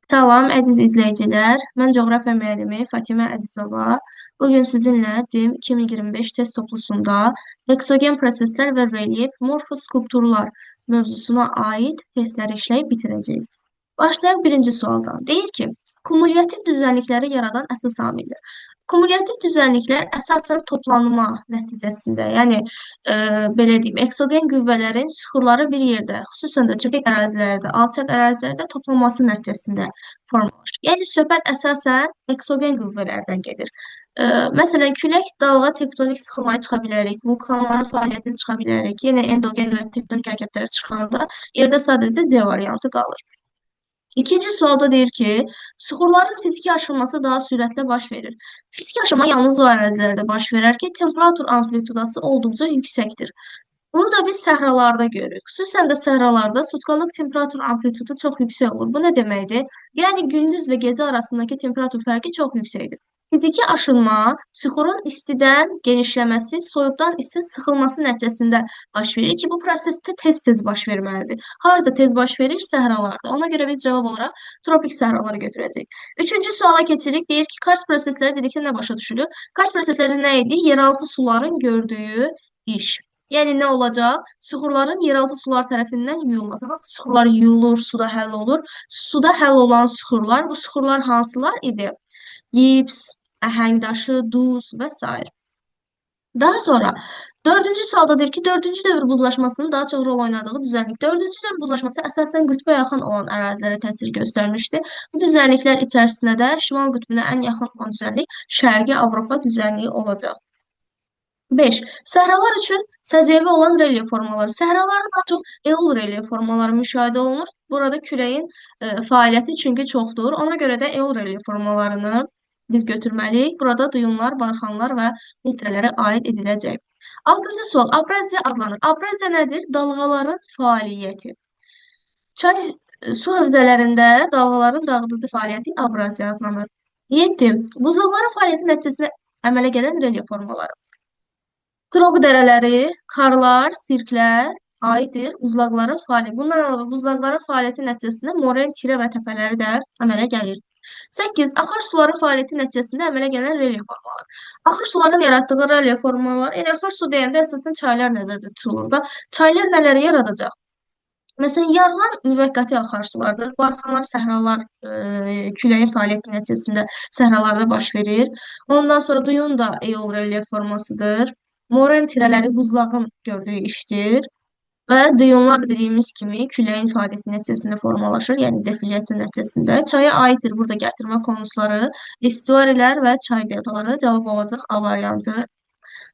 Salam, əziz izləyicilər. Mən coğrafiya müəllimi Fatimə Əzizova. Bugün sizinlə DİM 2025 test toplusunda eksogen proseslər və relyef morfoskulpturlar mövzusuna aid testləri işləyib bitirəcəyik. Başlayaq birinci sualdan. Deyir ki, kumulyativ düzənlikləri yaradan əsas amildir. Kumulyativ düzənliklər əsasən toplanma nəticəsində, yəni belə deyim, eksogen qüvvələrin süxurları bir yerdə, xüsusən də çökək ərazilərdə, alçaq ərazilərdə toplanması nəticəsində formalaşır. Yəni söhbət əsasən eksogen qüvvələrdən gedir. Məsələn, külək, dalğa, tektonik sıxılmaya çıxa bilərik, vulkanların fəaliyyətini çıxa bilərik. Yenə endogen və tektonik hərəkətlər çıxanda yerdə sadəcə C variantı qalır. İkinci sualda deyir ki, süxurların fiziki aşınması daha sürətlə baş verir. Fiziki aşınma yalnız o ərazilərdə baş verər ki, temperatur amplitudası olduqca yüksəkdir. Bunu da biz səhralarda görürük. Xüsusən də səhralarda sutkalıq temperatur amplitudu çox yüksək olur. Bu nə deməkdir? Yəni gündüz və gecə arasındakı temperatur fərqi çox yüksəkdir. Fiziki aşınma süxurun istidən genişləməsi, soyuqdan isə sıxılması nəticəsində baş verir ki, bu prosesdə tez-tez baş verməlidir. Harda tez baş verir? Səhralarda. Ona görə biz cavab olaraq tropik səhraları götürəcəyik. Üçüncü suala keçirik. Deyir ki, Kars prosesləri dedikdə nə başa düşülür? Kars prosesləri nə idi? Yeraltı suların gördüyü iş. Yəni nə olacaq? Süxurların yeraltı sular tərəfindən yuyulması. Hansı süxurlar yuyulur, suda həll olur? Suda həll olan süxurlar, bu süxurlar hansılar idi? Gips, əhəngdaşı, duz və s. Daha sonra dördüncü sualdadır ki, dördüncü dövr buzlaşmasının daha çox rol oynadığı düzənlik. Dördüncü dövr buzlaşması əsasən qütbə yaxın olan ərazilərə təsir göstərmişdi. Bu düzənliklər içərisində də şimal qütbünə ən yaxın olan düzənlik Şərqi Avropa düzənliyi olacaq. 5. Səhralar üçün səciyyəvi olan relyef formaları. Səhralarda daha çox eol relyef formaları müşahidə olunur. Burada küləyin fəaliyyəti çünki çoxdur. Ona görə də eol relyef formalarını biz götürməliyik. Burada duyumlar, barxanlar və litrələrə aid ediləcək. 6-cı sual. Abraziya adlanır. Abraziya nədir? Dalğaların fəaliyyəti. Çay su hövzələrində dalğaların dağıdıcı fəaliyyəti abraziya adlanır. 7. Buzulların fəaliyyəti nəticəsində əmələ gələn relyef formaları. Troq dərələri, karlar, sirklər aiddir buzlaqların fəaliyyəti. Bundan əlavə buzlaqların fəaliyyəti nəticəsində moren, tirə və təpələri də əmələ gəlir. 8. Axar suların fəaliyyəti nəticəsində əmələ gələn relyef formaları. Axar suların yaratdığı relyef formaları, yəni axar su deyəndə əsasən çaylar nəzərdə tutulur da. Çaylar nələri yaradacaq? Məsələn, yarğan müvəqqəti axar sulardır. Barxanlar, səhralar küləyin fəaliyyəti nəticəsində səhralarda baş verir. Ondan sonra duyun da eol relyef formasıdır. Moren tirələri buzlağın gördüyü işdir. Və duyunlar dediyimiz kimi küləyin fəaliyyəti nəticəsində formalaşır, yəni deflyasiya nəticəsində. Çaya aiddir burada gətirmə konusları, estuarilər və çay deltaları cavab olacaq A variantı.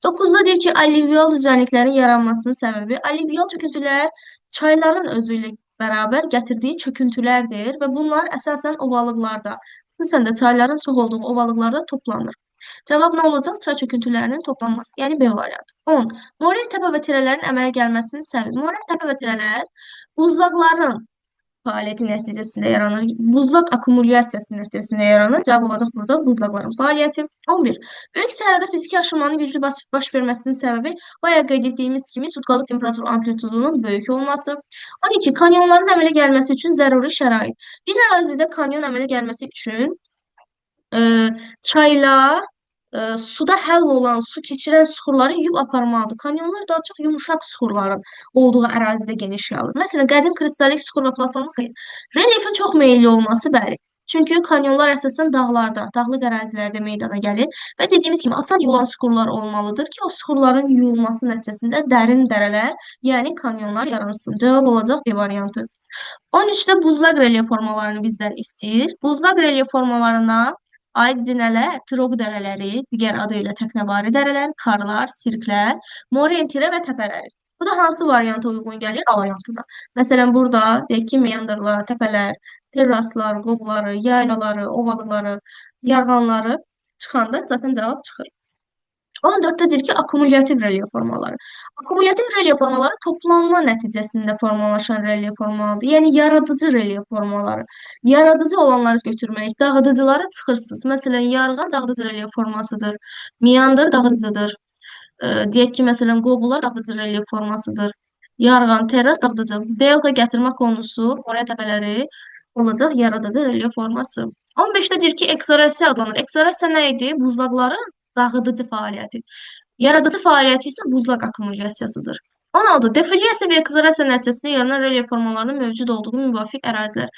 9-da deyir ki, alluvial düzənliklərin yaranmasının səbəbi alluvial çöküntülər çayların özü ilə bərabər gətirdiyi çöküntülərdir və bunlar əsasən ovalıqlarda, xüsusən də çayların çox olduğu ovalıqlarda toplanır. Cavab nə olacaq? Çay çöküntülərinin toplanması, yəni B variantı. 10. Moren təpə və tirələrin əmələ gəlməsinin səbəbi. Moren təpə və tirələr buzlaqların fəaliyyəti nəticəsində yaranır. Buzlaq akkumulyasiyası nəticəsində yaranır. Cavab olacaq burada buzlaqların fəaliyyəti. 11. Böyük səhrada fiziki aşınmanın güclü baş verməsinin səbəbi bayaq qeyd etdiyimiz kimi sutkalıq temperatur amplitudunun böyük olması. 12. Kanyonların əmələ gəlməsi üçün zəruri şərait. Bir ərazidə kanyon əmələ gəlməsi üçün çaylar suda həll olan, su keçirən süxurları yuyub aparmalıdır. Kanyonlar daha çox yumuşaq süxurların olduğu ərazidə geniş yayılır. Məsələn, qədim kristallik süxur və platforma xeyr. Relyefin çox meyilli olması bəli. Çünki kanyonlar əsasən dağlarda, dağlıq ərazilərdə meydana gəlir və dediyimiz kimi asan yulan süxurlar olmalıdır ki, o süxurların yuyulması nəticəsində dərin dərələr, yəni kanyonlar yaransın. Cavab olacaq B variantı. 13-də buzlaq relyef formalarını bizdən istəyir. Buzlaq relyef formalarına aid nələr? Troq dərələri, digər adı ilə təknəvari dərələr, karlar, sirklər, moren tirə və təpələri. Bu da hansı varianta uyğun gəlir? A variantına. Məsələn, burada deyək ki, meandrlar, təpələr, terraslar, qobları, yaylaları, ovalıqları, yarğanları çıxanda zaten cavab çıxır. 14-də deyir ki, akkumulyativ relyef formaları. Akkumulyativ relyef formaları toplanma nəticəsində formalaşan relyef formalardır. Yəni, yaradıcı relyef formaları. Yaradıcı olanları götürmək, dağıdıcıları çıxırsınız. Məsələn, yarğan dağıdıcı relyef formasıdır. Meandr dağıdıcıdır. Deyək ki, məsələn, qobular dağıdıcı relyef formasıdır. Yarğan, terras dağıdıcı. Delta gətirmə konusu, oraya təpələri olacaq yaradıcı relyef forması. 15-də deyir ki, eksorasiya adlanır. Eksorasiya nə idi? Buzlaqların dağıdıcı fəaliyyəti. Yaradıcı fəaliyyəti isə buzlaq akkumulyasiyasıdır. 16. Deflyasiya və eksorasiya nəticəsində yaranan relyef formalarının mövcud olduğu müvafiq ərazilər.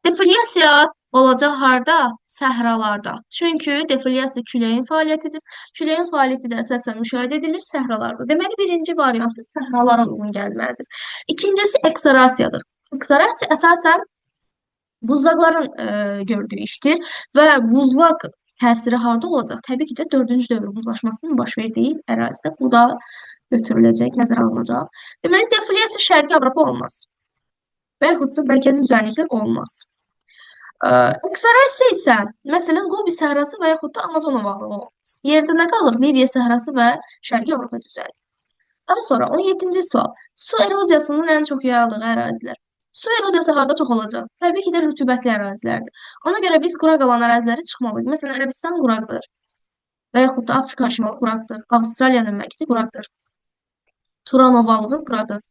Deflyasiya olacaq harda? Səhralarda. Çünki deflyasiya küləyin fəaliyyətidir. Küləyin fəaliyyəti də əsasən müşahidə edilir səhralarda. Deməli, birinci variantı səhralara uyğun gəlməlidir. İkincisi eksorasiyadır. Eksorasiya əsasən buzlaqların gördüyü işdir və buzlaq təsiri harda olacaq? Təbii ki də 4-cü dövr buzlaşmasının baş verdiyi ərazidə bu da götürüləcək, nəzərə alınacaq. Deməli, deflyasiya Şərqi Avropa olmaz və yaxud da mərkəzi düzənliklər olmaz. Eksorasiya isə, məsələn, Gobi səhrası və yaxud da Amazon ovalığı olmaz. Yerdə nə qalır? Liviya səhrası və Şərqi Avropa düzənliyi. Daha sonra 17-ci sual. Su eroziyasının ən çox yayıldığı ərazilər. Su eroziyası harda çox olacaq? Təbii ki də rütubətli ərazilərdir. Ona görə biz quraq olan əraziləri çıxmalıyıq. Məsələn, Ərəbistan quraqdır və yaxud da Afrika şimalı quraqdır. Avstraliyanın mərkəzi quraqdır. Turan ovalığı quraqdır.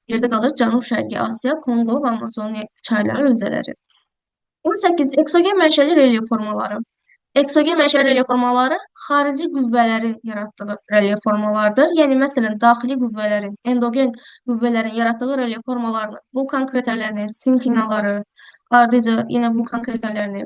Yerdə qalır Cənub-Şərqi Asiya, Konqo və Amazoniya çayları özələri. 18. Eksogen mənşəli relyef formaları. Eksogen mənşəli relyef formaları xarici qüvvələrin yaratdığı relyef formalardır. Yəni, məsələn, daxili qüvvələrin, endogen qüvvələrin yaratdığı relyef formalarını, vulkan kraterlərinin sinklinaları, ardıca yenə vulkan kraterlərini,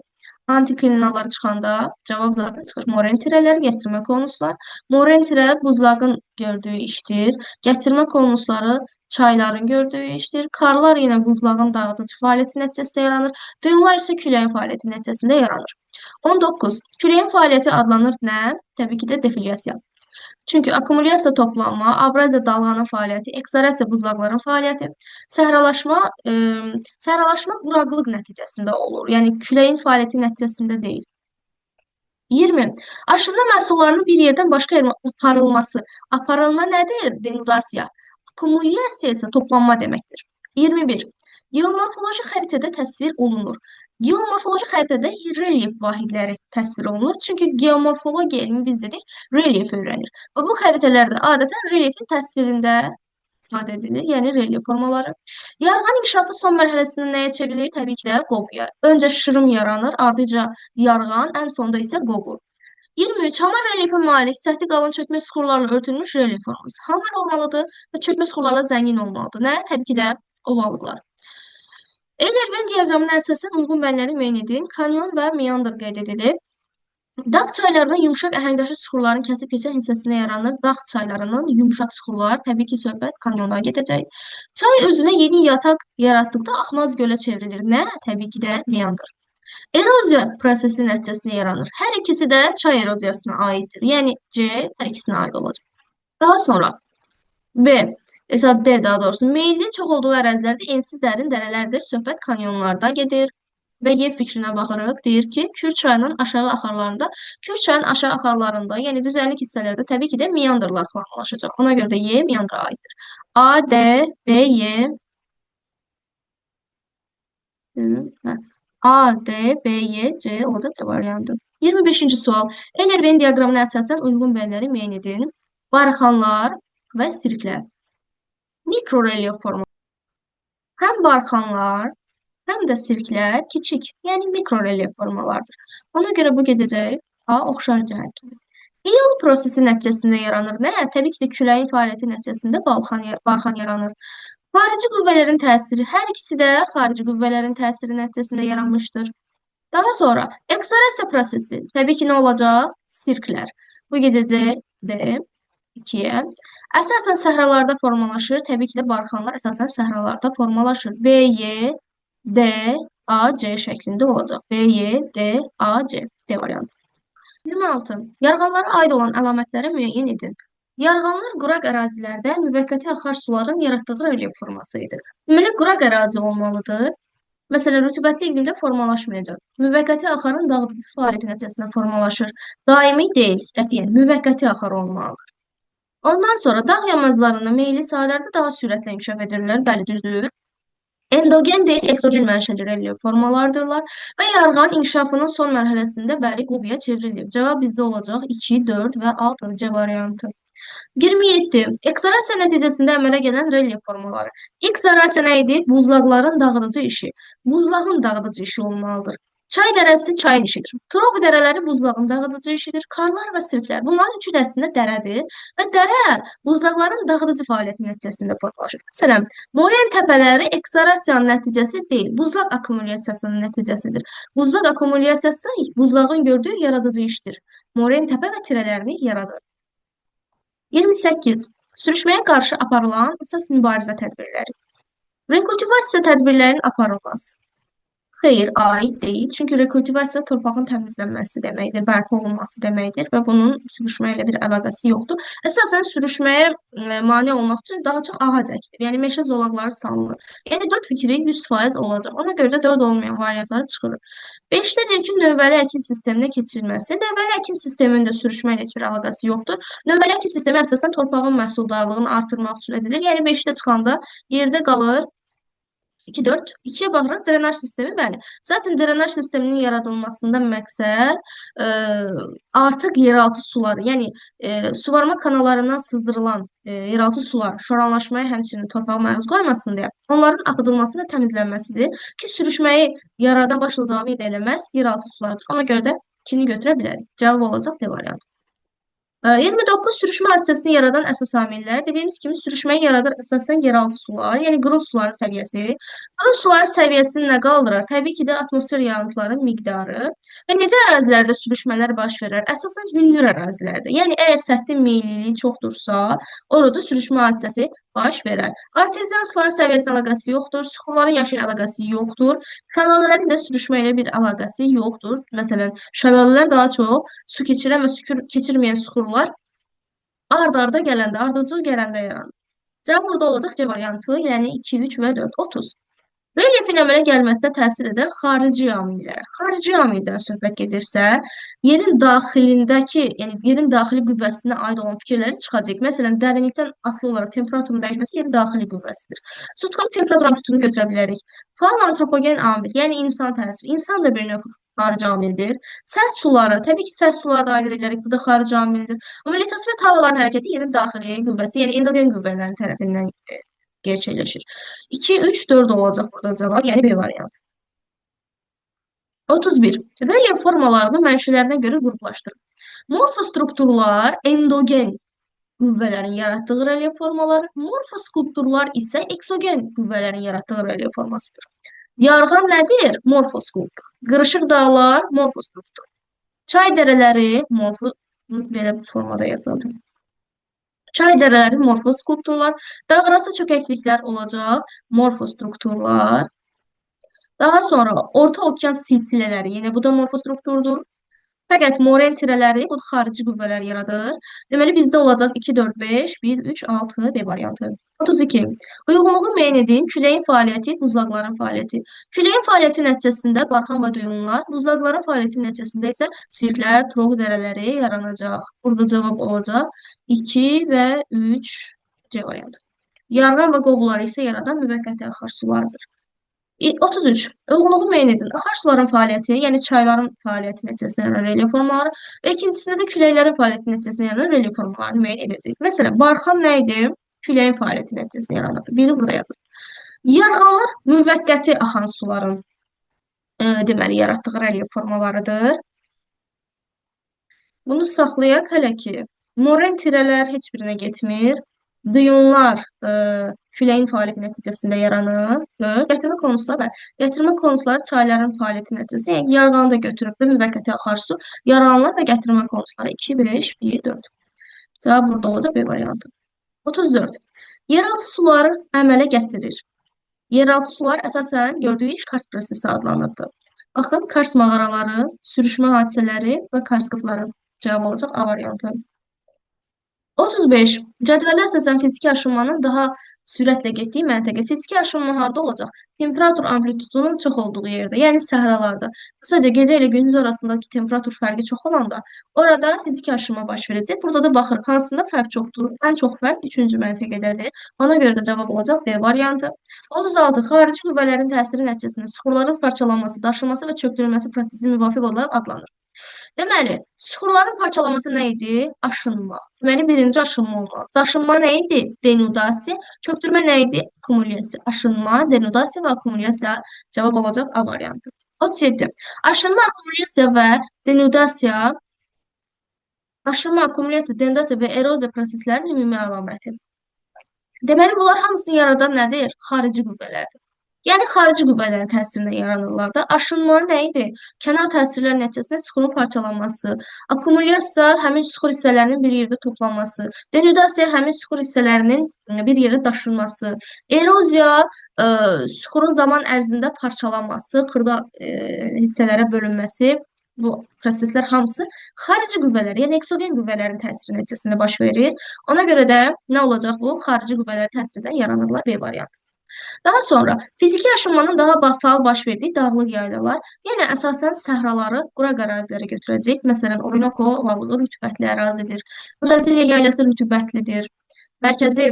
antiklinalar çıxanda cavab zaten çıxır. Morentirələr, gətirmə konuslar. Morentirə buzlağın gördüyü işdir. Gətirmə konusları çayların gördüyü işdir. Karlar yenə buzlağın dağıdıcı fəaliyyəti nəticəsində yaranır. Duyumlar isə küləyin fəaliyyəti nəticəsində yaranır. 19. Küləyin fəaliyyəti adlanır nə? Təbii ki də deflyasiya. Çünki akkumulyasiya toplanma, abraziya dalğanın fəaliyyəti, eksorasiya buzlaqların fəaliyyəti, səhralaşma quraqlıq nəticəsində olur. Yəni küləyin fəaliyyəti nəticəsində deyil. 20. Aşırma məhsullarının bir yerdən başqa yerə aparılması. Aparılma nədir? Denudasiya. Akkumulyasiya isə toplanma deməkdir. 21. Geomorfoloji xəritədə təsvir olunur. Geomorfoloji xəritədə relyef vahidləri təsvir olunur. Çünki geomorfologiya elmi biz dedik, relyef öyrənir. Və bu xəritələrdə adətən relyefin təsvirində istifadə edilir, yəni relyef formaları. Yarğan inkişafı son mərhələsində nəyə çevrilir? Təbii ki də qobuya. Öncə şırım yaranır, ardıca yarğan, ən sonda isə qobu. 23. Hamar relyefə malik səthi qalın çökmə süxurlarla örtülmüş relyef forması. Hamar olmalıdır və çökmə süxurlarla zəngin olmalıdır. Nə? Təbii ki də ovalıqlar. Eyler-Venn diaqramına əsasən uyğun bənləri müəyyən edin. Kanyon və meandr qeyd edilib. Dağ çaylarının yumşaq əhəngdaşı süxurların kəsib keçən hissəsində yaranır. Dağ çaylarının yumşaq süxurlar, təbii ki, söhbət kanyona gedəcək. Çay özünə yeni yataq yaratdıqda axmaz gölə çevrilir. Nə? Təbii ki də meandr. Eroziya prosesi nəticəsində yaranır. Hər ikisi də çay eroziyasına aiddir. Yəni C hər ikisinə aid olacaq. Daha sonra B. D daha doğrusu. Meylin çox olduğu ərazilərdə ensiz dərin dərələrdir. Söhbət kanyonlardan gedir. Və Y fikrinə baxırıq. Deyir ki, Kür çayının aşağı axarlarında, Kür çayının aşağı axarlarında, yəni düzənlik hissələrdə təbii ki də meandrlar formalaşacaq. Ona görə də Y meandra aiddir. A, D, B, Y. A, D, B, Y, C olacaq C variantı. 25-ci sual. Eyler-Venn diaqramına əsasən uyğun bənləri müəyyən edin. Barxanlar və sirklər. Mikrorelyef formaları. Həm barxanlar, həm də sirklər kiçik, yəni mikrorelyef formalardır. Ona görə bu gedəcək A oxşar cəhət kimi. İyul prosesi nəticəsində yaranır nə? Təbii ki də küləyin fəaliyyəti nəticəsində barxan yaranır. Xarici qüvvələrin təsiri, hər ikisi də xarici qüvvələrin təsiri nəticəsində yaranmışdır. Daha sonra eksorasiya prosesi, təbii ki nə olacaq? Sirklər. Bu gedəcək D. 2-yə. Əsasən səhralarda formalaşır. Təbii ki də barxanlar əsasən səhralarda formalaşır. B, Y, D, A, C şəklində olacaq. B, Y, D, A, C. D variantı. 26. Yarğanlara aid olan əlamətləri müəyyən edin. Yarğanlar quraq ərazilərdə müvəqqəti axar suların yaratdığı relyef forması idi. Deməli, quraq ərazi olmalıdır. Məsələn, rütubətli iqlimdə formalaşmayacaq. Müvəqqəti axarın dağıdıcı fəaliyyəti nəticəsində formalaşır. Daimi deyil, qətiyyən müvəqqəti axar olmalıdır. Ondan sonra dağ yamaclarının meyilli sahələrdə daha sürətlə inkişaf edirlər. Bəli, düzdür. Endogen deyil, eksogen mənşəli relyef formalardırlar və yarğan inkişafının son mərhələsində bəli qobuya çevrilir. Cavab bizdə olacaq 2, 4 və 6 C variantı. 27. Eksorasiya nəticəsində əmələ gələn relyef formaları. Eksorasiya nə idi? Buzlaqların dağıdıcı işi. Buzlağın dağıdıcı işi olmalıdır. Çay dərəsi çayın işidir. Troq dərələri buzlağın dağıdıcı işidir. Karlar və sirklər. Bunların üçü də əslində dərədir və dərə buzlaqların dağıdıcı fəaliyyəti nəticəsində formalaşır. Məsələn, Moren təpələri eksorasiyanın nəticəsi deyil, buzlaq akkumulyasiyasının nəticəsidir. Buzlaq akkumulyasiyası buzlağın gördüyü yaradıcı işdir. Moren təpə və tirələrini yaradır. 28. Sürüşməyə qarşı aparılan əsas mübarizə tədbirləri. Rekultivasiya tədbirlərinin aparılması. Xeyr, aid deyil. Çünki rekultivasiya torpağın təmizlənməsi deməkdir, bərpa olunması deməkdir və bunun sürüşmə ilə bir əlaqəsi yoxdur. Əsasən sürüşməyə mane olmaq üçün daha çox ağac əkilir. Yəni meşə zolaqları salınır. Yəni 4 fikri 100% olacaq. Ona görə də 4 olmayan variantları çıxırır. 5-də deyir ki, növbəli əkin sisteminə keçirilməsi. Növbəli əkin sisteminin də sürüşmə ilə heç bir əlaqəsi yoxdur. Növbəli əkin sistemi əsasən torpağın məhsuldarlığını artırmaq üçün edilir. Yəni 5-də çıxanda yerdə qalır 2, 4. 2'ye baxırıq drenaj sistemi bəli. Zaten drenaj sisteminin yaradılmasında məqsəd artıq yeraltı suları, yəni suvarma kanallarından sızdırılan yeraltı sular şoranlaşmaya həmçinin torpağa məruz qoymasın deyə onların axıdılması və təmizlənməsidir ki, sürüşməyi yarada başlıcağı edə eləməz yeraltı sulardır. Ona görə də 2-ni götürə bilərik. Cavab olacaq D variantı. 29 sürüşmə hadisəsini yaradan əsas amillər. Dediyimiz kimi sürüşməyi yaradır əsasən yeraltı sular, yəni quru suların səviyyəsi. Quru suların səviyyəsini nə qaldırar? Təbii ki də atmosfer yağıntıların miqdarı. Və necə ərazilərdə sürüşmələr baş verir? Əsasən hündür ərazilərdə. Yəni əgər səthin meylliliyi çoxdursa, orada sürüşmə hadisəsi baş verər. Arteziyan suların səviyyəsi əlaqəsi yoxdur, süxurların yaşı ilə əlaqəsi yoxdur. Şəlalələrin də sürüşmə ilə bir əlaqəsi yoxdur. Məsələn, şəlalələr daha çox su keçirən və su keçirməyən süxurlar ard-arda gələndə, ardıcıl gələndə yaranır. Cavab burada olacaq C variantı, yəni 2, 3 və 4, 30. Relyefin əmələ gəlməsinə təsir edən xarici amillər. Xarici amildən söhbət gedirsə, yerin daxilindəki, yəni yerin daxili qüvvəsinə aid olan fikirləri çıxacaq. Məsələn, dərinlikdən asılı olaraq temperaturun dəyişməsi yerin daxili qüvvəsidir. Sutkanın temperatur amplitudunu götürə bilərik. Faal antropogen amil, yəni insan təsiri. İnsan da bir növ xarici amildir. Sərt suları, təbii ki, sərt suları da ayrı edilərək, bu da xarici amildir. Amma litosfer havaların hərəkəti yerin daxili qüvvəsi, yəni endogen qüvvələrin tərəfindən gerçəkləşir. 2, 3, 4 olacaq burada cavab, yəni B variantı. 31. Relyef formalarını mənşələrinə görə qruplaşdırın. Morfostrukturlar endogen qüvvələrin yaratdığı relyef formaları, morfoskulpturlar isə eksogen qüvvələrin yaratdığı relyef formasıdır. Yarğan nədir? Morfoskulptur. Qırışıq dağlar morfoskulptur. Çay dərələri belə bu formada yazılır. Çay dərələri morfoskulpturlar, dağarası çökəkliklər olacaq morfostrukturlar. Daha sonra Orta Okean silsilələri, yenə bu da morfostrukturdur. Fəqət Moren tirələri bu xarici qüvvələr yaradır. Deməli bizdə olacaq 2, 4, 5, 1, 3, 6 B variantı. 32. Uyğunluğu müəyyən edin. Küləyin fəaliyyəti, buzlaqların fəaliyyəti. Küləyin fəaliyyəti nəticəsində barxan və düyünlər, buzlaqların fəaliyyəti nəticəsində isə sirklər, troq dərələri yaranacaq. Burada cavab olacaq 2 və 3 C variantı. Yarğan və qovluları isə yaradan müvəqqəti axarsulardır. 33. Uyğunluğu müəyyən edin. Axarsuların fəaliyyəti, yəni çayların fəaliyyəti nəticəsində yaranan relyef formaları və ikincisində də küləklərin fəaliyyəti nəticəsində yaranan relyef formalarını müəyyən edəcək. Məsələn, barxan nə idi? Küləyin fəaliyyəti nəticəsində yaranır. Biri burada yazılır. Yarğanlar müvəqqəti axan suların deməli yaratdığı relyef formalarıdır. Bunu saxlayaq hələ ki. Moren tirələr heç birinə getmir. Düyünlar küləyin fəaliyyəti nəticəsində yaranır. Gətirmə konusları və gətirmə konusları çayların fəaliyyəti nəticəsində, yəni yarğanı da götürüb və müvəqqəti axarsu, yaranlar və gətirmə konusları 2, 5, 1, 4. Cavab burada olacaq B variantı. 34. Yeraltı suları əmələ gətirir. Yeraltı sular əsasən gördüyü iş Kars prosesi adlanırdı. Baxın, Kars mağaraları, sürüşmə hadisələri və Kars qıfları. Cavab olacaq A variantı. 35. Cədvəldə əsasən fiziki aşınmanın daha sürətlə getdiyi məntəqə. Fiziki aşınma harda olacaq? Temperatur amplitudunun çox olduğu yerdə, yəni səhralarda. Qısaca gecə ilə gündüz arasındakı temperatur fərqi çox olanda orada fiziki aşınma baş verəcək. Burada da baxırıq hansında fərq çoxdur. Ən çox fərq 3-cü məntəqədədir. Ona görə də cavab olacaq D variantı. 36. Xarici qüvvələrin təsiri nəticəsində süxurların parçalanması, daşınması və çökdürülməsi prosesi müvafiq olaraq adlanır. Deməli, süxurların parçalanması nə idi? Aşınma. Deməli, birinci aşınma olmalı. Daşınma nə idi? Denudasiya. Çökdürmə nə idi? Akumulyasiya. Aşınma, denudasiya və akumulyasiya cavab olacaq A variantı. 37. Aşınma, akumulyasiya və denudasiya, denudasiya və eroziya proseslərinin ümumi əlaməti. Deməli, bunlar hamısını yaradan nədir? Xarici qüvvələrdir. Yəni, xarici qüvvələrin təsirindən yaranırlar da. Aşınma nə idi? Kənar təsirlər nəticəsində süxurun parçalanması, akumulyasiya həmin süxur hissələrinin bir yerdə toplanması, denudasiya həmin süxur hissələrinin bir yerdə daşınması, eroziya süxurun zaman ərzində parçalanması, xırda hissələrə bölünməsi, bu proseslər hamısı xarici qüvvələr, yəni eksogen qüvvələrin təsiri nəticəsində baş verir. Ona görə də nə olacaq bu? Xarici qüvvələrin təsirindən yaranırlar B variantı. Daha sonra fiziki aşınmanın daha faal baş verdiyi dağlıq yaylalar, yenə əsasən səhraları, quraq ərazilərə götürəcək. Məsələn, Orinoco ovalığı rütubətli ərazidir. Braziliya yaylası rütubətlidir. Mərkəzi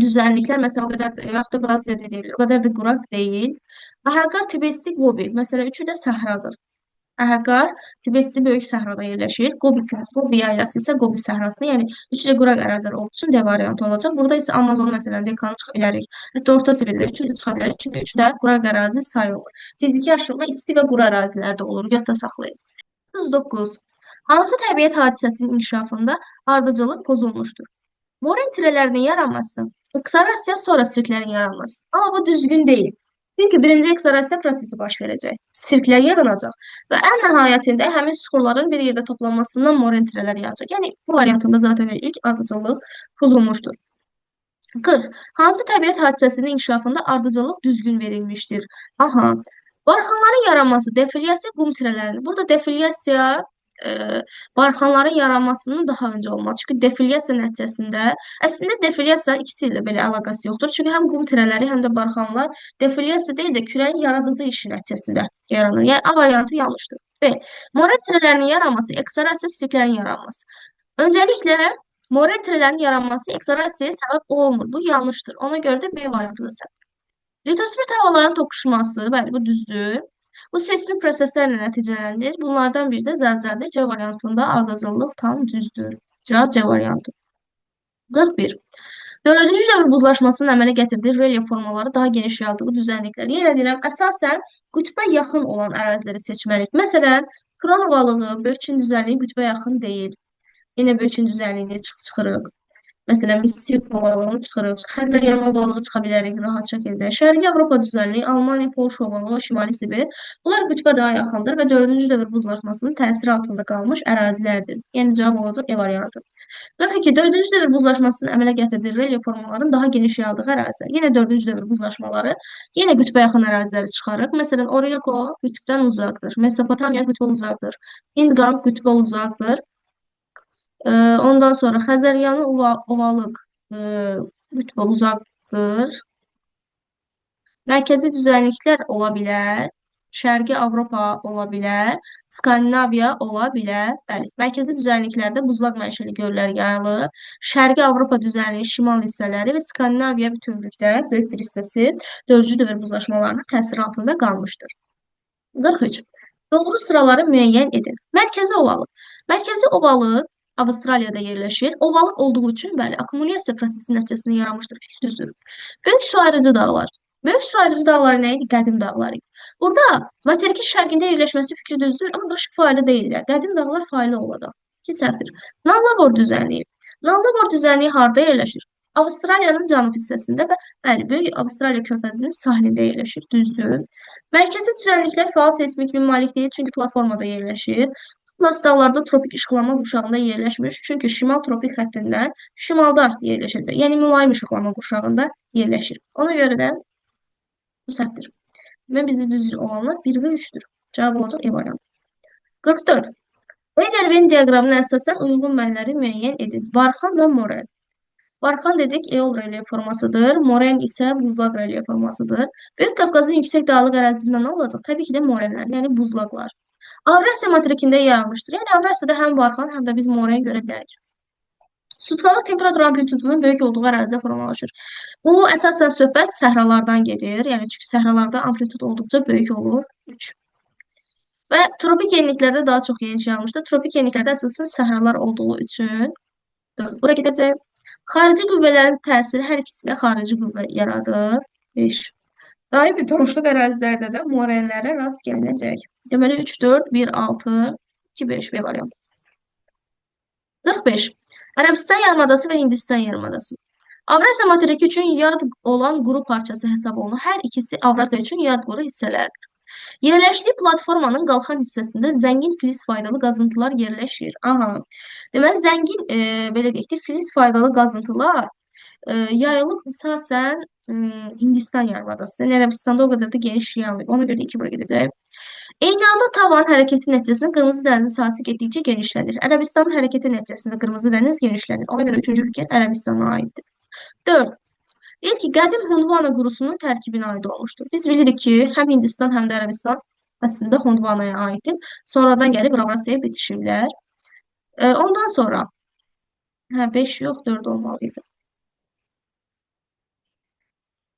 düzənliklər, məsələn, o qədər yaxud da Braziliyada deyə bilir, o qədər də quraq deyil. Ahəqar, Tibesti, Qobi, məsələn, üçü də səhradır. Əhəqar Tibesti böyük səhrada yerləşir. Qobi yaylası isə Qobi səhrasında, yəni üçü də quraq ərazilər olduğu üçün D variantı olacaq. Burada isə Amazon məsələn Dekanı çıxa bilərik. Hətta Orta Sibirdə üçü də çıxa bilərik. Çünki üçü də quraq ərazi sayılır. Fiziki aşınma isti və quru ərazilərdə olur. Yadda saxlayın. 39. Hansı təbiət hadisəsinin inkişafında ardıcıllıq pozulmuşdur? Morin tirələrinin yaranması, eksorasiya sonra sirklərin yaranması. Amma bu düzgün deyil. Çünki birinci eksorasiya prosesi baş verəcək. Sirklər yaranacaq və ən nəhayətində həmin süxurların bir yerdə toplanmasından morin tirələr yaranacaq. Yəni bu variantında zaten ilk ardıcıllıq pozulmuşdur. 40. Hansı təbiət hadisəsinin inkişafında ardıcıllıq düzgün verilmişdir? Aha. Barxanların yaranması, defilyasiya qum tirələrinin. Burada defilyasiya barxanların yaranmasının daha öncə olmalı. Çünki defilyasiya nəticəsində, əslində defilyasiya ikisi ilə belə əlaqəsi yoxdur. Çünki həm qum tirələri, həm də barxanlar defilyasiya deyil də küləyin yaradıcı işi nəticəsində yaranır. Yəni A variantı yanlışdır. B. Moren tirələrinin yaranması, eksorasiya sirklərin yaranması. Öncəliklə moren tirələrinin yaranması eksorasiyaya səbəb olmur. Bu yanlışdır. Ona görə də B variantı səbəb. Litosfer havaların toqquşması, bəli, bu düzdür. Bu seismik proseslərlə nəticələnir. Bunlardan biri də zəlzələdir. C variantında ardıcıllıq tam düzdür. Cavab C variantı. 41. Dördüncü dövr buzlaşmasının əmələ gətirdiyi relyef formaları daha geniş yayıldığı düzənliklər. Yenə deyirəm, əsasən qütbə yaxın olan əraziləri seçməliyik. Məsələn, Kron ovalığı, Bökçün düzənliyi qütbə yaxın deyil. Yenə Bökçün düzənliyini çıxırıq. Məsələn, Mississippi ovalığını çıxırıq. Xəzəryan ovalığı çıxa bilərik rahat şəkildə. Şərqi Avropa düzənliyi, Almaniya, Polşa ovalığı, Şimali Sibir. Bunlar qütbə daha yaxındır və 4-cü dövr buzlaşmasının təsiri altında qalmış ərazilərdir. Yəni cavab olacaq E variantı. 42. 4-cü dövr buzlaşmasının əmələ gətirdiyi relyef formaların daha geniş yayıldığı ərazilər. Yenə 4-cü dövr buzlaşmaları, yenə qütbə yaxın əraziləri çıxarıq. Məsələn, Orinoco qütbdən uzaqdır. Mesopotamiya qütbə uzaqdır. Hindqan qütbə uzaqdır. Ondan sonra Xəzəryanı ovalıq qütbə uzaqdır. Mərkəzi düzənliklər ola bilər. Şərqi Avropa ola bilər. Skandinaviya ola bilər. Bəli, mərkəzi düzənliklərdə buzlaq mənşəli göllər yayılır. Şərqi Avropa düzənliyi şimal hissələri və Skandinaviya bütövlükdə böyük bir hissəsi 4-cü dövr buzlaşmalarının təsiri altında qalmışdır. 43. Doğru sıraları müəyyən edin. Mərkəzi ovalıq. Mərkəzi ovalıq Avustraliyada yerləşir. Ovalıq olduğu üçün, bəli, akumulyasiya prosesi nəticəsində yaranmışdır. Fikir düzdür. Böyük su ayrıcı dağlar. Böyük su ayrıcı dağları nə idi? Qədim dağlar idi. Burada materikin şərqində yerləşməsi fikri düzdür, amma daşıq faili deyillər. Qədim dağlar faili olacaq. İki səhvdir. Nallabor düzənliyi. Nallabor düzənliyi harda yerləşir? Avustraliyanın cənub hissəsində və bəli, Böyük Avstraliya körfəzinin sahilində yerləşir. Düzdür. Mərkəzi düzənliklər fəal seismik malik deyil, çünki platformada yerləşir. Atlas dağlarda tropik işıqlama qurşağında yerləşmiş, çünki şimal tropik xəttindən şimalda yerləşəcək. Yəni mülayim işıqlama qurşağında yerləşir. Ona görə də bu səhvdir. Və bizi düz olanlar 1 və 3-dür. Cavab olacaq E variantı. 44. Weber-Venn diaqramına əsasən uyğun mənləri müəyyən edin. Barxan və moren. Barxan dedik, eol relyef formasıdır. Moren isə buzlaq relyef formasıdır. Böyük Qafqazın yüksək dağlıq ərazisində nə olacaq? Təbii ki də morenlər, yəni buzlaqlar. Avrasiya materikində yayılmışdır. Yəni Avrasiyada həm barxan, həm də biz moren görə bilərik. Sutkalıq temperatur amplitudunun böyük olduğu ərazidə formalaşır. Bu əsasən söhbət səhralardan gedir. Yəni çünki səhralarda amplitud olduqca böyük olur. 3. Və tropik enliklərdə daha çox geniş yağmışdır. Tropik enliklərdə əsasən səhralar olduğu üçün 4. Bura gedəcək. Xarici qüvvələrin təsiri hər ikisi də xarici qüvvə yaradır. 5. Daimi toruşluq ərazilərdə də morellərə rast gəlinəcək. Deməli 3, 4, 1, 6, 2, 5 B variantı. 45. Ərəbistan yarımadası və Hindistan yarımadası. Avrasiya materiki üçün yad olan quru parçası hesab olunur. Hər ikisi Avrasiya üçün yad quru hissələrdir. Yerləşdiyi platformanın qalxan hissəsində zəngin filiz faydalı qazıntılar yerləşir. Aha. Deməli, zəngin, belə deyək ki, filiz faydalı qazıntılar yayılıb əsasən Hindistan yarımadasında. Yəni, Ərəbistanda o qədər də geniş yayılmayıb. Ona görə də 2 bura gedəcək. Eyni anda tavanın hərəkəti nəticəsində Qırmızı dənizin sahəsi getdikcə genişlənir. Ərəbistanın hərəkəti nəticəsində Qırmızı dəniz genişlənir. Ona görə 3-cü fikir Ərəbistana aiddir. 4. Deyir ki, qədim Hundvana qurusunun tərkibinə aid olmuşdur. Biz bilirik ki, həm Hindistan, həm də Ərəbistan əslində Hundvanaya aiddir. Sonradan gəlib Avrasiyaya bitişiblər. Ondan sonra 5 yox, 4 olmalı idi.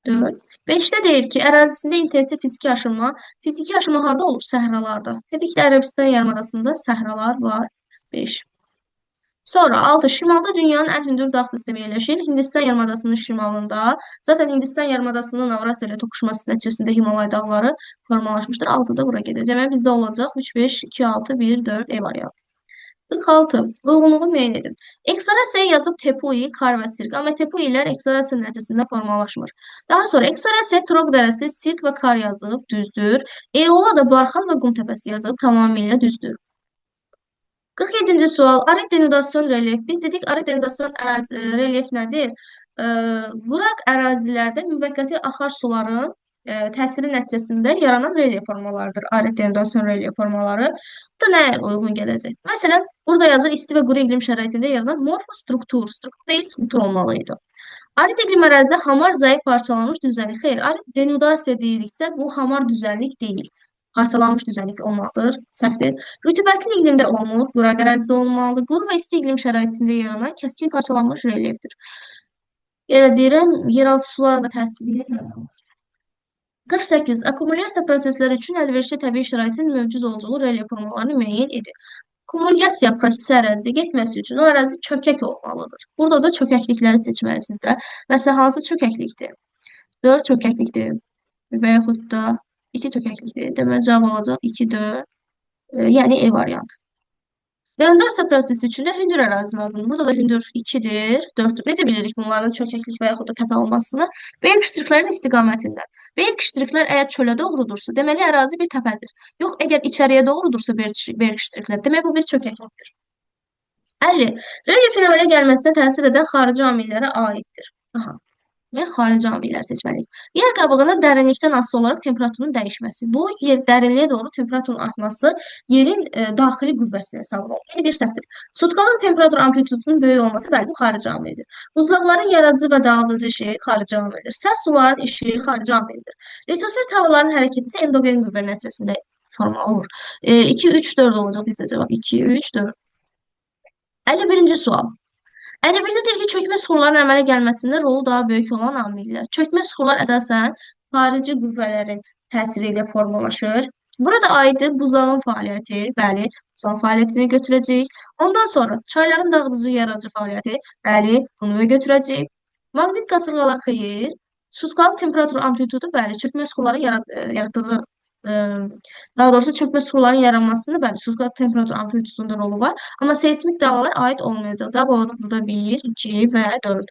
4. 5-də deyir ki, ərazisində intensiv fiziki aşınma harda olur? Səhralarda. Təbii ki, Ərəbistan yarımadasında səhralar var. 5. Sonra 6. Şimalda dünyanın ən hündür dağ sistemi yerləşir. Hindistan yarımadasının şimalında. Zaten Hindistan yarımadasının Avrasiya ilə toqquşması nəticəsində Himalay dağları formalaşmışdır. 6-da bura gedir. Demək bizdə olacaq 3, 5, 2, 6, 1, 4 E variantı. 46. Uyğunluğu müəyyən edin. Eksorasiya yazıb Tepui, Kar və Sirk. Amma Tepuilər eksorasiya nəticəsində formalaşmır. Daha sonra eksorasiya Trog dərəsi, Sirk və Kar yazıb düzdür. Eola da Barxan və Qumtəpəsi yazıb tamamilə düzdür. 47-ci sual. Arid denudasyon relyef. Biz dedik arid denudasyon relyef nədir? Quraq ərazilərdə müvəqqəti axar suların təsiri nəticəsində yaranan relyef formalarıdır. Arid denudasyon relyef formaları. Bu da nəyə uyğun gələcək? Məsələn, burada yazır isti və quru iqlim şəraitində yaranan morfostruktur. Struktur deyil, struktur olmalı idi. Arid iqlim ərazidə hamar zəif parçalanmış düzənlik. Xeyr, arid denudasiya deyiriksə, bu hamar düzənlik deyil. Parçalanmış düzənlik olmalıdır. Səhvdir. Rütubətli iqlimdə olmur, quraq ərazidə olmalıdır. Quru və isti iqlim şəraitində yaranan kəskin parçalanmış relyefdir. Elə deyirəm, yeraltı sularla təsiri yaranmaz. 48. Akkumulyasiya prosesləri üçün əlverişli təbii şəraitin mövcud olduğu relyef formalarını müəyyən edin. Akkumulyasiya prosesi ərazidə getməsi üçün o ərazi çökək olmalıdır. Burada da çökəklikləri seçməlisiniz də. Məsələn, hansı çökəklikdir? 4 çökəklikdir və yaxud da 2 çökəklikdir. Deməli, cavab olacaq 2, 4. Yəni E variantı. Denudasiya prosesi üçün də hündür ərazi lazımdır. Burada da hündür 2-dir, 4-dür. Necə bilirik bunların çökəklik və yaxud da təpə olmasını? Verg ştriklərin istiqamətində. Verg ştriklər əgər çölə doğrudursa, deməli ərazi bir təpədir. Yox, əgər içəriyə doğrudursa verg ştriklər, demək bu bir çökəklikdir. 50. Relyefin əmələ gəlməsinə təsir edən xarici amillərə aiddir. Aha. Və xarici amillər seçməliyik. Yer qabığının dərinlikdən asılı olaraq temperaturun dəyişməsi. Bu, dərinliyə doğru temperaturun artması yerin daxili qüvvəsi hesab olunur. Yəni, bir səhvdir. Sutkalın temperatur amplitudunun böyük olması, bəli, bu xarici amildir. Buzlaqların yaradıcı və dağıdıcı işi xarici amildir. Səs suların işi xarici amildir. Litosfer havaların hərəkəti isə endogen qüvvə nəticəsində forma olur. 2, 3, 4 olacaq bizdə cavab. 2, 3, 4. 51-ci sual. 51-də deyir ki, çökmə suxurların əmələ gəlməsində rolu daha böyük olan amillər. Çökmə suxurlar əsasən xarici qüvvələrin təsiri ilə formalaşır. Burada aiddir buzlağın fəaliyyəti, bəli, buzlağın fəaliyyətini götürəcəyik. Ondan sonra çayların dağıdıcı, yaradıcı fəaliyyəti, bəli, bunu da götürəcəyik. Maqnit qasırğalar xeyir, sutkalıq temperatur amplitudu, bəli, çökmə suxurların yaratdığı daha doğrusu çökmə suxurların yaranmasında bəli, sutkalıq temperatur amplitudunda rolu var. Amma seismik dalgalar aid olmayacaq. Cavab olacaq burada 1, 2 və 4.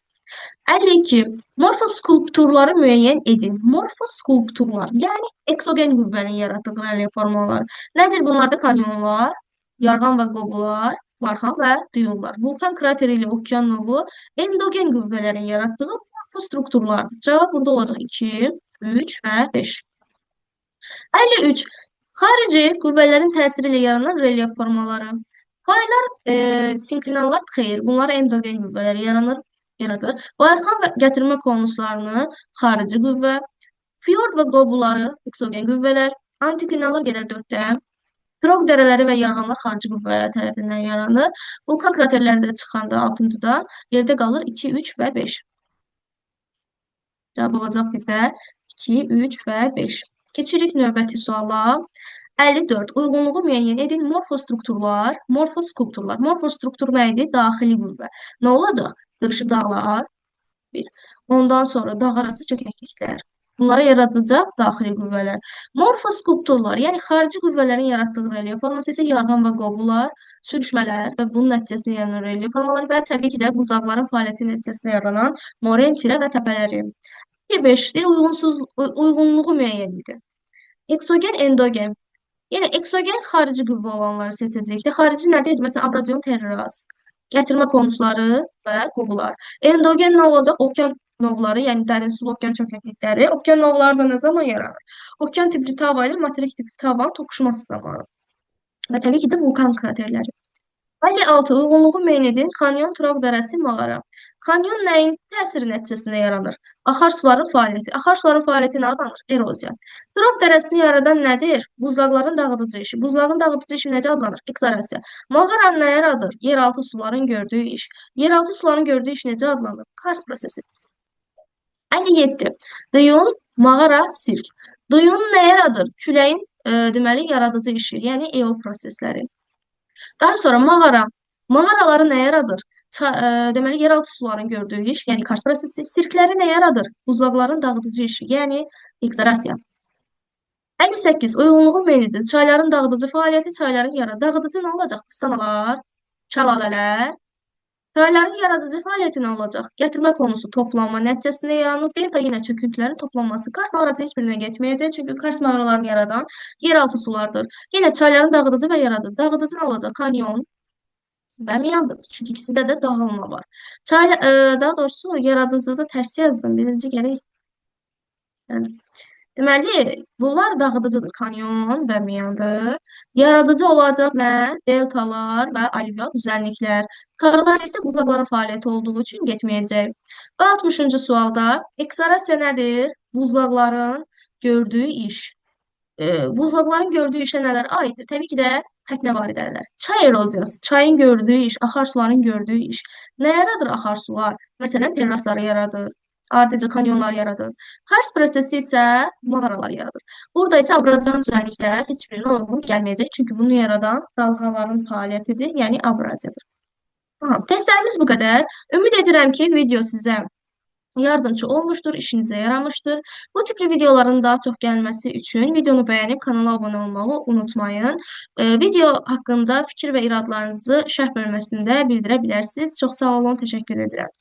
52. Morfoskulpturları müəyyən edin. Morfoskulpturlar, yəni eksogen qüvvənin yaratdığı relyef formaları. Nədir bunlar da kanyonlar, yarğan və qobular, barxan və düyünlər. Vulkan krateri ilə okean novu endogen qüvvələrin yaratdığı morfostrukturlardır. Cavab burada olacaq 2, 3 və 5. 53. Xarici qüvvələrin təsiri ilə yaranan relyef formaları. Faylar, sinklinallar xeyir, bunlar endogen qüvvələri yaradır. Bayxan və gətirmə konuslarını xarici qüvvə, fiord və qobuları eksogen qüvvələr, antiklinallar gəlir 4-də, Trog dərələri və yağanlar xarici qüvvələr tərəfindən yaranır. Vulkan kraterlərində çıxanda 6-cıdan yerdə qalır 2, 3 və 5. Cavab olacaq bizdə 2, 3 və 5. Keçirik növbəti suala. 54. Uyğunluğu müəyyən edin. Morfostrukturlar, morfoskulpturlar. Morfostruktur nə idi? Daxili qüvvə. Nə olacaq? Qırışıq dağlar, bir. Ondan sonra dağ arası çökəkliklər. Bunları yaradacaq daxili qüvvələr. Morfoskulpturlar, yəni xarici qüvvələrin yaratdığı relyef forması isə yarğan və qobular, sürüşmələr və bunun nəticəsində yaranan relyef formaları və təbii ki də buzaqların fəaliyyəti nəticəsində yaranan moren, tirə və təpələri. 5. Uyğunluğu müəyyən edin. Eksogen, endogen. Yəni eksogen xarici qüvvə olanları seçəcəkdir. Xarici nədir? Məsələn, abrazion terras, gətirmə konusları və qubular. Endogen nə olacaq? Okean novları, yəni dərin sulu okean çökəklikləri. Okean novları da nə zaman yaranır? Okean tipli hava ilə materik tipli havanın toqquşması zamanı. Və təbii ki də vulkan kraterləri. 56. Uyğunluğu müəyyən edin. Kanyon, turaq dərəsi, mağara. Kanyon nəyin təsiri nəticəsində yaranır? Axar fəaliyyəti. Axar suların fəaliyyəti nə adlanır? Eroziya. Turaq dərəsini yaradan nədir? Buzlaqların dağıdıcı işi. Buzlağın dağıdıcı işi necə adlanır? Eksorasiya. Mağara nə yaradır? Yeraltı suların gördüyü iş. Yeraltı suların gördüyü iş necə adlanır? Kars prosesi. 57. Duyun, mağara, sirk. Duyun nə yaradır? Küləyin deməli yaradıcı işi, yəni eol prosesləri. Daha sonra mağara. Mağaraları nə yaradır? Deməli, yeraltı suların gördüyü iş, yəni Kars prosesi. Sirkləri nə yaradır? Buzlaqların dağıdıcı işi, yəni eksorasiya. 58. Uyğunluğu müəyyən edin. Çayların dağıdıcı fəaliyyəti, çayların dağıdıcı nə olacaq? Pistanalar, şəlalələr. Çayların yaradıcı fəaliyyəti nə olacaq? Gətirmə konusu toplanma nəticəsində yaranır. Delta yenə çöküntülərin toplanması. Kars mağarası heç birinə getməyəcək, çünki Kars mağaralarını yaradan yeraltı sulardır. Yenə çayların dağıdıcı və yaradıcı. Dağıdıcı nə olacaq? Kanyon və miyandır. Çünki ikisində də dağılma var. Daha doğrusu yaradıcıda tərs yazdım. Birinci gərək. Yəni, deməli, bunlar dağıdıcıdır. Kanyon və miyandır. Yaradıcı olacaq nə? Deltalar və alüvyal düzənliklər. Karlar isə buzaqların fəaliyyəti olduğu üçün getməyəcək. Və 60-cı sualda eksorasiya nədir? Buzlaqların gördüyü iş. Buzlaqların gördüyü işə nələr aiddir? Təbii ki də təknəvaridələr. Çay eroziyası, çayın gördüyü iş, axar suların gördüyü iş. Nə yaradır axar sular? Məsələn, terrasları yaradır. Adicə kanyonlar yaradır. Kars prosesi isə mağaralar yaradır. Burada isə abrazion düzənliklər heç birinə uyğun gəlməyəcək. Çünki bunu yaradan dalğaların fəaliyyətidir, yəni abraziyadır. Testlərimiz bu qədər. Ümid edirəm ki, video sizə yardımcı olmuştur, işinizə yaramışdır. Bu tipli videoların daha çox gəlməsi üçün videonu bəyənib kanala abunə olmağı unutmayın. Video haqqında fikir və iradlarınızı şərh bölməsində bildirə bilərsiniz. Çox sağ olun, təşəkkür edirəm.